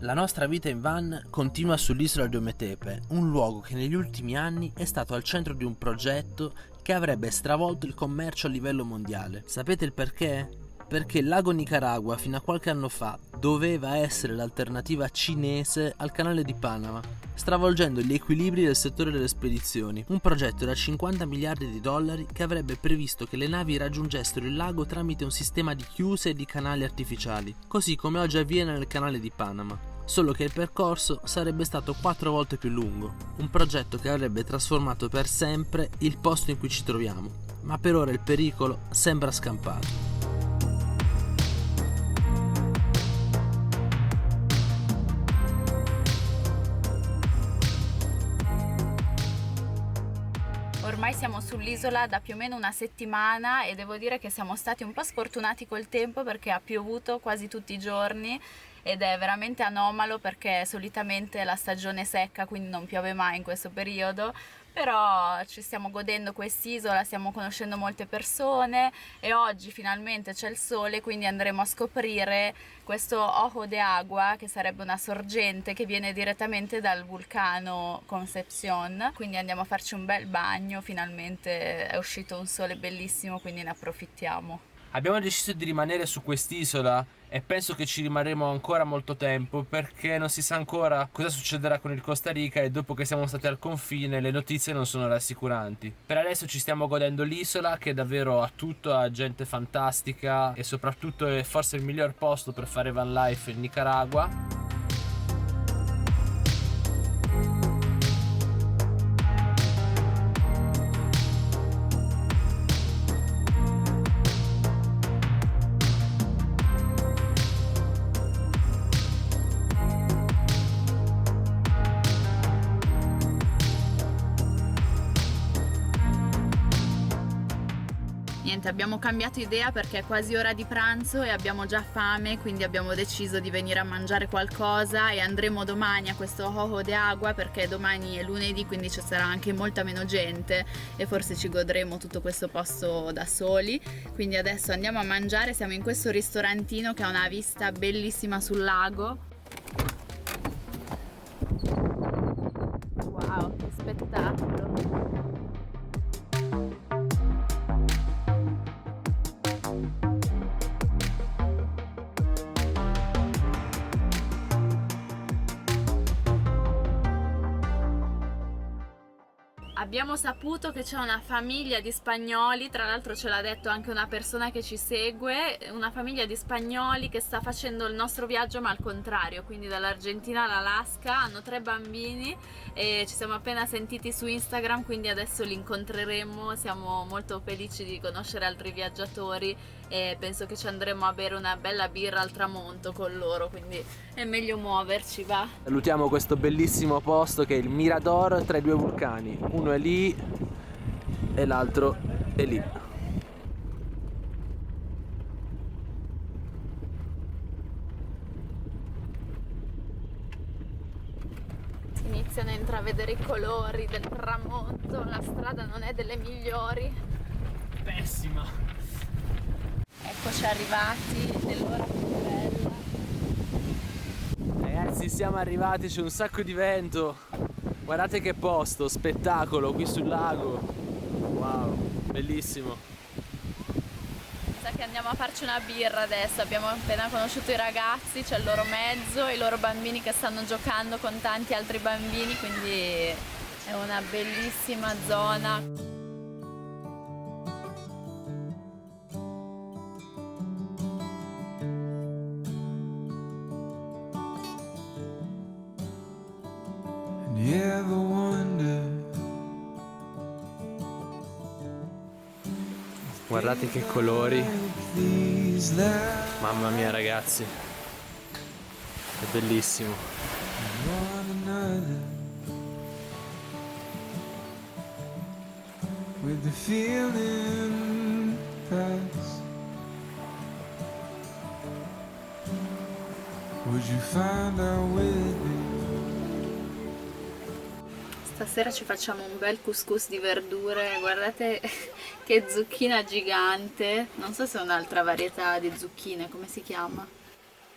La nostra vita in van continua sull'isola di Ometepe, un luogo che negli ultimi anni è stato al centro di un progetto che avrebbe stravolto il commercio a livello mondiale. Sapete il perché? Perché il lago Nicaragua fino a qualche anno fa doveva essere l'alternativa cinese al canale di Panama, stravolgendo gli equilibri del settore delle spedizioni. Un progetto da 50 miliardi di dollari che avrebbe previsto che le navi raggiungessero il lago tramite un sistema di chiuse e di canali artificiali, così come oggi avviene nel canale di Panama. Solo che il percorso sarebbe stato 4 volte più lungo, un progetto che avrebbe trasformato per sempre il posto in cui ci troviamo, ma per ora il pericolo sembra scampato. Ormai siamo sull'isola da più o meno una settimana e devo dire che siamo stati un po' sfortunati col tempo perché ha piovuto quasi tutti i giorni ed è veramente anomalo perché solitamente è la stagione secca, quindi non piove mai in questo periodo, però ci stiamo godendo quest'isola, stiamo conoscendo molte persone e oggi finalmente c'è il sole, quindi andremo a scoprire questo Ojo de Agua, che sarebbe una sorgente che viene direttamente dal vulcano Concepción, quindi andiamo a farci un bel bagno, finalmente è uscito un sole bellissimo, quindi ne approfittiamo. Abbiamo deciso di rimanere su quest'isola e penso che ci rimarremo ancora molto tempo perché non si sa ancora cosa succederà con il Costa Rica e dopo che siamo stati al confine le notizie non sono rassicuranti. Per adesso ci stiamo godendo l'isola che davvero ha tutto, ha gente fantastica e soprattutto è forse il miglior posto per fare van life in Nicaragua. Niente, abbiamo cambiato idea perché è quasi ora di pranzo e abbiamo già fame, quindi abbiamo deciso di venire a mangiare qualcosa e andremo domani a questo Ojo de Agua perché domani è lunedì, quindi ci sarà anche molta meno gente e forse ci godremo tutto questo posto da soli. Quindi adesso andiamo a mangiare, siamo in questo ristorantino che ha una vista bellissima sul lago. Wow, che spettacolo! Abbiamo saputo che c'è una famiglia di spagnoli, tra l'altro ce l'ha detto anche una persona che ci segue, una famiglia di spagnoli che sta facendo il nostro viaggio ma al contrario, quindi dall'Argentina all'Alaska, hanno 3 bambini e ci siamo appena sentiti su Instagram, quindi adesso li incontreremo, siamo molto felici di conoscere altri viaggiatori e penso che ci andremo a bere una bella birra al tramonto con loro, quindi è meglio muoverci, va? Salutiamo questo bellissimo posto che è il Mirador tra i 2 vulcani, uno è lì e l'altro è lì. Si iniziano a intravedere i colori del tramonto, la strada non è delle migliori. Pessima. Eccoci arrivati nell'ora più bella. Ragazzi, siamo arrivati, c'è un sacco di vento. Guardate che posto, spettacolo qui sul lago. Wow, bellissimo. Sa che andiamo a farci una birra adesso, abbiamo appena conosciuto i ragazzi, c'è il loro mezzo e i loro bambini che stanno giocando con tanti altri bambini, quindi è una bellissima zona. Guardate che colori. Mamma mia ragazzi, è bellissimo. With the feeling pass, would you find out with me? Stasera ci facciamo un bel couscous di verdure, guardate che zucchina gigante, non so se è un'altra varietà di zucchine, come si chiama?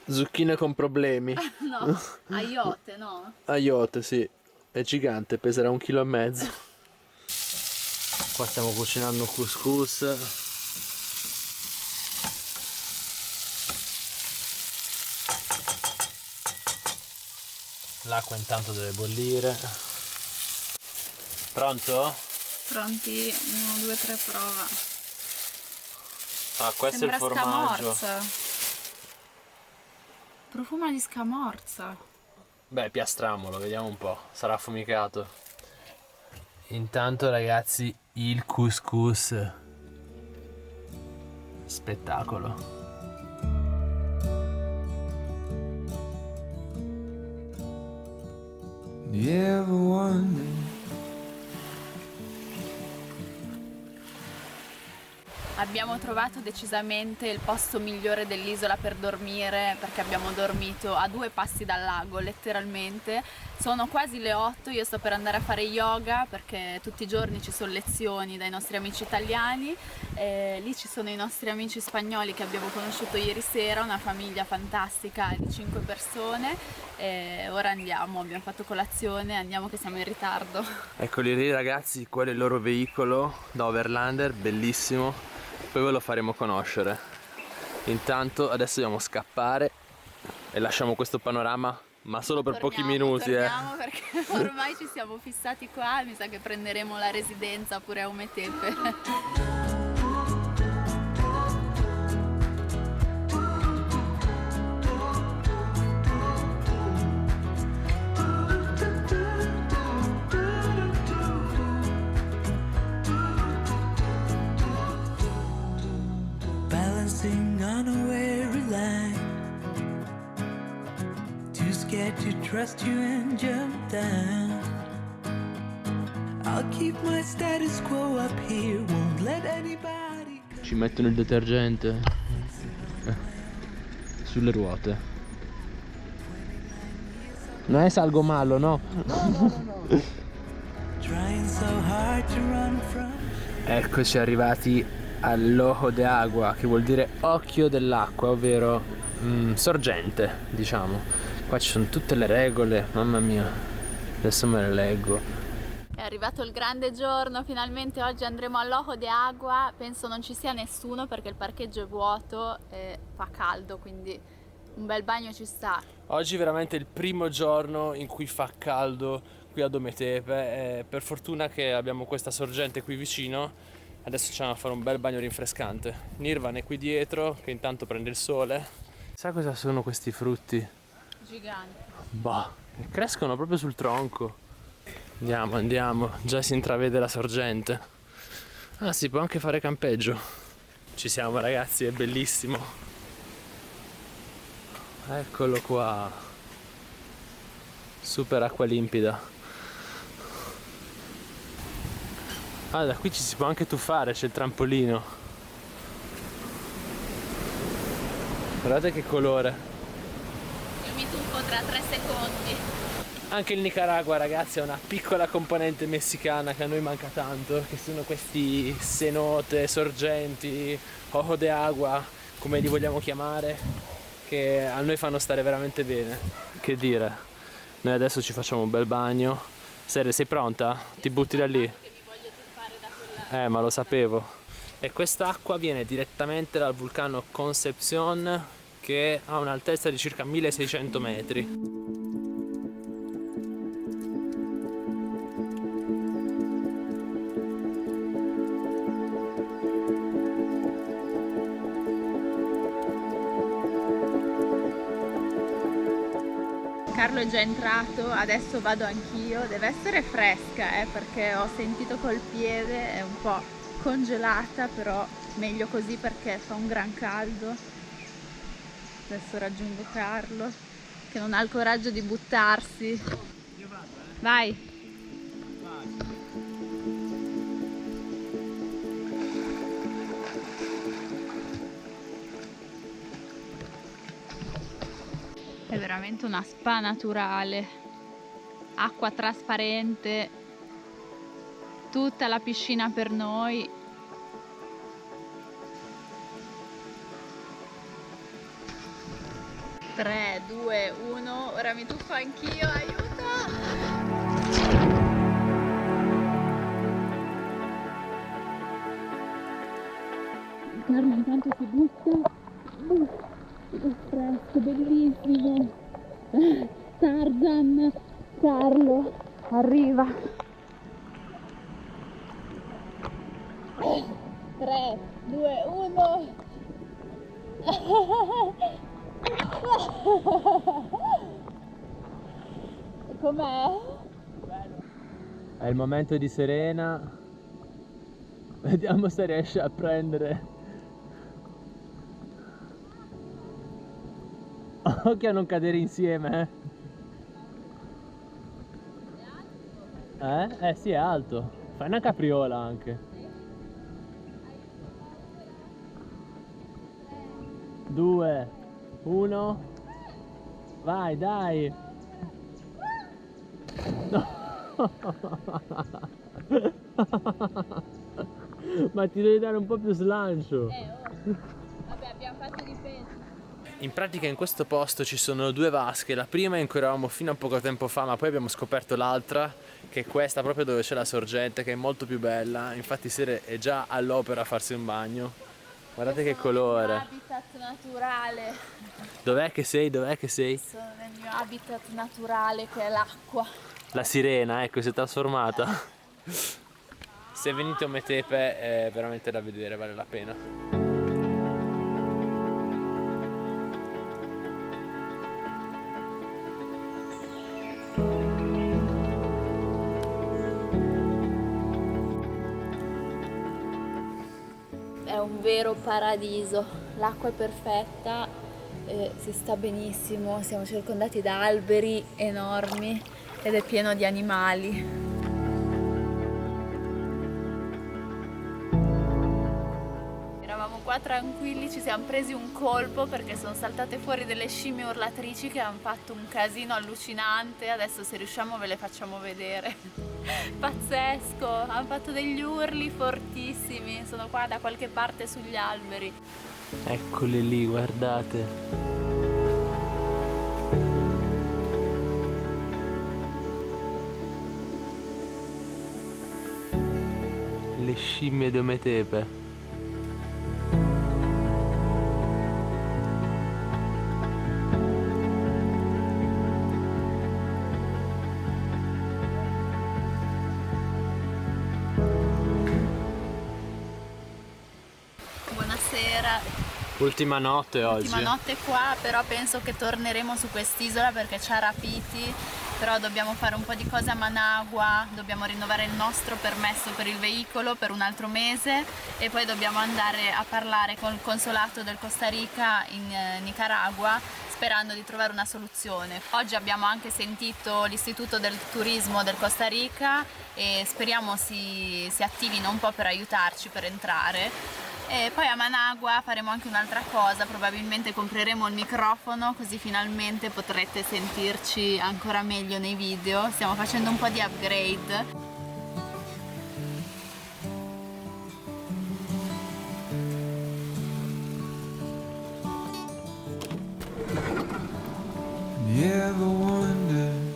Zucchine con problemi. No, aiote, no? Aiote, sì. È gigante, peserà 1,5 kg. Qua stiamo cucinando un couscous. L'acqua intanto deve bollire. Pronto? Pronti? 1, 2, 3, prova. Ah, questo Sembra è il formaggio. scamorza. Profuma di scamorza. Beh, piastriamolo, vediamo un po'. Sarà affumicato. Intanto, ragazzi, il couscous. Spettacolo. You ever wonder? Abbiamo trovato decisamente il posto migliore dell'isola per dormire, perché abbiamo dormito a 2 passi dal lago, letteralmente. Sono quasi le 8, io sto per andare a fare yoga perché tutti i giorni ci sono lezioni dai nostri amici italiani. Lì ci sono i nostri amici spagnoli che abbiamo conosciuto ieri sera, una famiglia fantastica di 5 persone. Ora andiamo, abbiamo fatto colazione, andiamo che siamo in ritardo. Eccoli lì, ragazzi, quello è il loro veicolo da Overlander, bellissimo. Poi ve lo faremo conoscere. Intanto adesso dobbiamo scappare e lasciamo questo panorama, ma solo per pochi minuti. Torniamo perché ormai ci siamo fissati qua, mi sa che prenderemo la residenza pure a Ometepe. Balancing on a weary line. Too scared to trust you and jump down. I'll keep my status quo up here. Won't let anybody. Ci mettono il detergente sulle ruote. Non è salgomalo, no? Trying so hard to run from. Eccoci arrivati all'Ojo de Agua, che vuol dire occhio dell'acqua, ovvero sorgente, diciamo. Qua ci sono tutte le regole, mamma mia, adesso me le leggo. È arrivato il grande giorno, finalmente oggi andremo all'Ojo de Agua, penso non ci sia nessuno perché il parcheggio è vuoto e fa caldo, quindi un bel bagno ci sta. Oggi è veramente il primo giorno in cui fa caldo qui ad Ometepe, per fortuna che abbiamo questa sorgente qui vicino. Adesso ci andiamo a fare un bel bagno rinfrescante. Nirvan è qui dietro, che intanto prende il sole. Sa cosa sono questi frutti? Gigante. Boh, crescono proprio sul tronco. Andiamo, già si intravede la sorgente. Ah, si può anche fare campeggio. Ci siamo, ragazzi, è bellissimo. Eccolo qua. Super acqua limpida. Ah, da qui ci si può anche tuffare, c'è il trampolino. Guardate che colore. Io mi tuffo tra 3 secondi. Anche il Nicaragua, ragazzi, ha una piccola componente messicana che a noi manca tanto, che sono questi cenote, sorgenti, ojo de agua, come li vogliamo chiamare, che a noi fanno stare veramente bene. Che dire, noi adesso ci facciamo un bel bagno. Sere, sei pronta? Ti butti da lì? Ma lo sapevo. E quest'acqua viene direttamente dal vulcano Concepción, che ha un'altezza di circa 1600 metri. Carlo è già entrato, adesso vado anch'io, deve essere fresca perché ho sentito col piede, è un po' congelata, però meglio così perché fa un gran caldo. Adesso raggiungo Carlo che non ha il coraggio di buttarsi. Vai! È veramente una spa naturale, acqua trasparente, tutta la piscina per noi. 3, 2, 1, ora mi tuffo anch'io, aiuto! Carlo intanto si butta. Che fresco, bellissimo. Tarzan, Carlo, arriva. 3, 2, 1. Com'è? È il momento di Serena. Vediamo se riesce a prendere. Occhio a non cadere insieme, eh? Sì, è alto. Fai una capriola anche. 2, 1. Vai, dai. No. Ma ti devi dare un po' più slancio. Vabbè, abbiamo fatto di peso. In pratica in questo posto ci sono due vasche, la prima in cui eravamo fino a poco tempo fa, ma poi abbiamo scoperto l'altra, che è questa proprio dove c'è la sorgente, che è molto più bella. Infatti Sere è già all'opera a farsi un bagno. Guardate che colore. Habitat naturale. Dov'è che sei? Dov'è che sei? Sono nel mio habitat naturale che è l'acqua. La sirena, ecco, si è trasformata. Se venite a Ometepe è veramente da vedere, vale la pena. È un vero paradiso, l'acqua è perfetta, si sta benissimo, siamo circondati da alberi enormi ed è pieno di animali. Eravamo qua tranquilli, ci siamo presi un colpo perché sono saltate fuori delle scimmie urlatrici che hanno fatto un casino allucinante, adesso se riusciamo ve le facciamo vedere. Pazzesco, hanno fatto degli urli fortissimi, sono qua da qualche parte sugli alberi. Eccole lì, guardate. Le scimmie di Ometepe. Buonasera. Ultima notte oggi. Ultima notte qua, però penso che torneremo su quest'isola perché ci ha rapiti, però dobbiamo fare un po' di cose a Managua, dobbiamo rinnovare il nostro permesso per il veicolo per un altro mese e poi dobbiamo andare a parlare con il consolato del Costa Rica in Nicaragua sperando di trovare una soluzione. Oggi abbiamo anche sentito l'Istituto del Turismo del Costa Rica e speriamo si attivino un po' per aiutarci per entrare. E poi a Managua faremo anche un'altra cosa, probabilmente compreremo il microfono così finalmente potrete sentirci ancora meglio nei video. Stiamo facendo un po' di upgrade. You ever wonder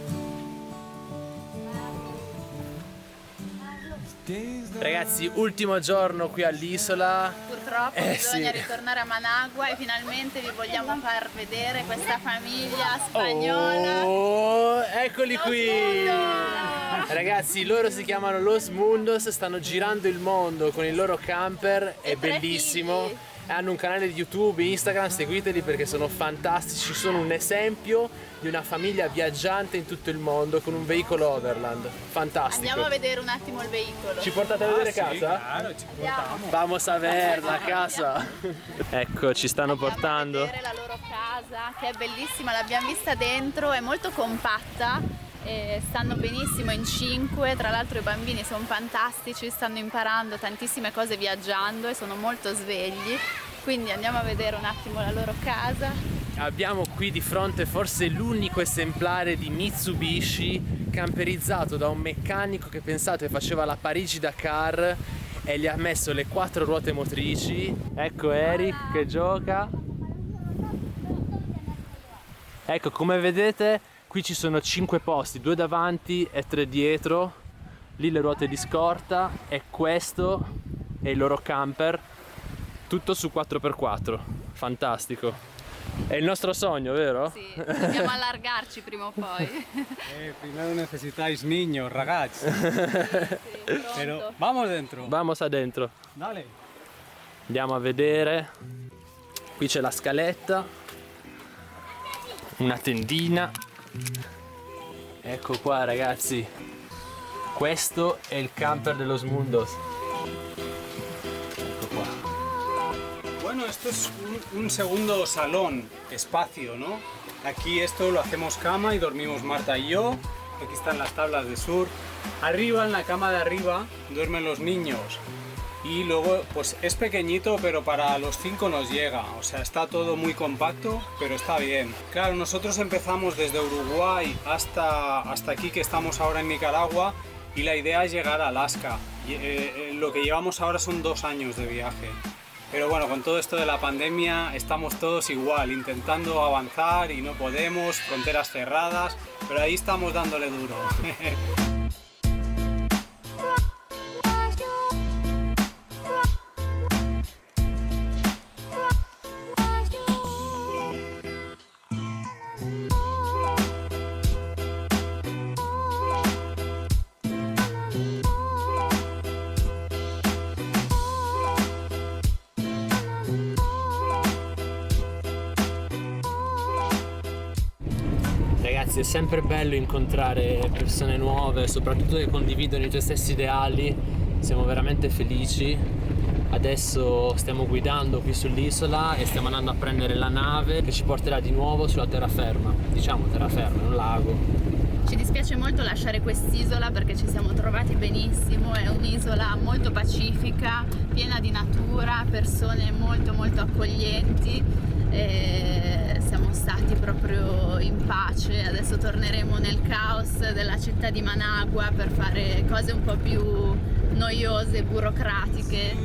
Ragazzi, ultimo giorno qui all'isola. Purtroppo bisogna sì. ritornare a Managua e finalmente vi vogliamo far vedere questa famiglia spagnola. Oh, eccoli qui. Mundos! Ragazzi, loro si chiamano Los Mundos, stanno girando il mondo con il loro camper, è E 3 bellissimo. figli. Hanno un canale di YouTube, Instagram, seguiteli perché sono fantastici, sono un esempio di una famiglia viaggiante in tutto il mondo con un veicolo overland. Fantastico. Andiamo a vedere un attimo il veicolo. Ci portate a vedere casa? Claro, ci Andiamo. Vamos a ver la casa. Ecco, ci stanno Andiamo portando. a vedere la loro casa che è bellissima, l'abbiamo vista dentro, è molto compatta. Stanno benissimo in 5, tra l'altro i bambini sono fantastici, stanno imparando tantissime cose viaggiando e sono molto svegli, quindi andiamo a vedere un attimo la loro casa. Abbiamo qui di fronte forse l'unico esemplare di Mitsubishi camperizzato da un meccanico che pensate faceva la Parigi-Dakar e gli ha messo le 4 ruote motrici. Ecco Eric che gioca. Ecco, come vedete qui ci sono 5 posti, 2 davanti e 3 dietro, lì le ruote di scorta e questo è il loro camper, tutto su 4x4, fantastico. È il nostro sogno, vero? Sì, dobbiamo allargarci prima o poi. Primero necesitáis niños, ragazzi. Pero vamos dentro. Vamos adentro. Dale. Andiamo a vedere. Qui c'è la scaletta, una tendina. Ecco qua ragazzi, questo è il camper de los mundos. Ecco qua. Bueno, esto es un segundo salón, espacio, ¿no? Aquí esto lo hacemos cama y dormimos Marta y yo. Aquí están las tablas de surf. Arriba, en la cama de arriba, duermen los niños. Y luego, pues es pequeñito, pero para los 5 nos llega. O sea, está todo muy compacto, pero está bien. Claro, nosotros empezamos desde Uruguay hasta aquí que estamos ahora en Nicaragua. Y la idea es llegar a Alaska. Lo que llevamos ahora son 2 años de viaje. Pero bueno, con todo esto de la pandemia estamos todos igual, intentando avanzar y no podemos, fronteras cerradas, pero ahí estamos dándole duro. Ragazzi, è sempre bello incontrare persone nuove, soprattutto che condividono i tuoi stessi ideali. Siamo veramente felici. Adesso stiamo guidando qui sull'isola e stiamo andando a prendere la nave che ci porterà di nuovo sulla terraferma. Diciamo terraferma, è un lago. Ci dispiace molto lasciare quest'isola perché ci siamo trovati benissimo, è un'isola molto pacifica, piena di natura, persone molto molto accoglienti. E siamo stati proprio in pace. Adesso torneremo nel caos della città di Managua per fare cose un po' più noiose, burocratiche.